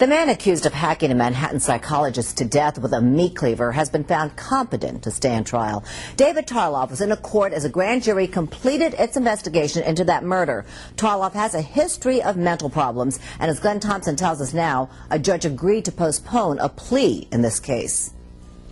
The man accused of hacking a Manhattan psychologist to death with a meat cleaver has been found competent to stand trial. David Tarloff was in a court as a grand jury completed its investigation into that murder. Tarloff has a history of mental problems, and as Glenn Thompson tells us now, a judge agreed to postpone a plea in this case.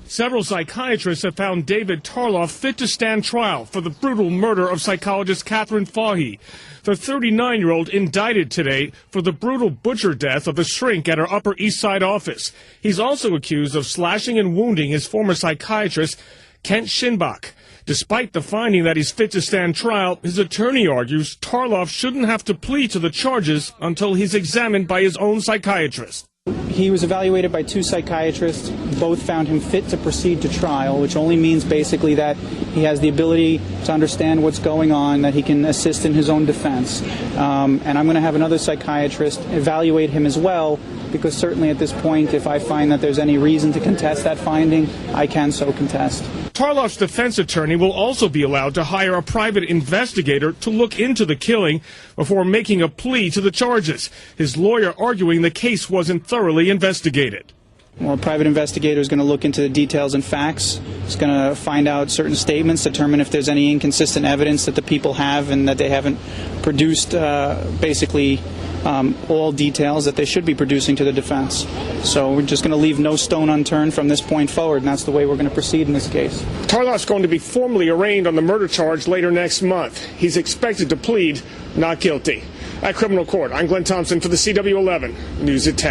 Several psychiatrists have found David Tarloff fit to stand trial for the brutal murder of psychologist Catherine Fahey. The 39-year-old indicted today for the brutal butcher death of a shrink at her Upper East Side office. He's also accused of slashing and wounding his former psychiatrist, Kent Shinbach. Despite the finding that he's fit to stand trial, his attorney argues Tarloff shouldn't have to plead to the charges until he's examined by his own psychiatrist. He was evaluated by two psychiatrists. Both found him fit to proceed to trial, which only means basically that he has the ability to understand what's going on, that he can assist in his own defense. And I'm going to have another psychiatrist evaluate him as well, because certainly at this point, if I find that there's any reason to contest that finding, I can so contest. Tarloff's defense attorney will also be allowed to hire a private investigator to look into the killing before making a plea to the charges. His lawyer arguing the case wasn't thoroughly investigated. Well, a private investigator is going to look into the details and facts. He's going to find out certain statements, determine if there's any inconsistent evidence that the people have and that they haven't produced all details that they should be producing to the defense. So we're just going to leave no stone unturned from this point forward, and that's the way we're going to proceed in this case. Tarloff's going to be formally arraigned on the murder charge later next month. He's expected to plead not guilty. At criminal court, I'm Glenn Thompson for the CW11 News at 10.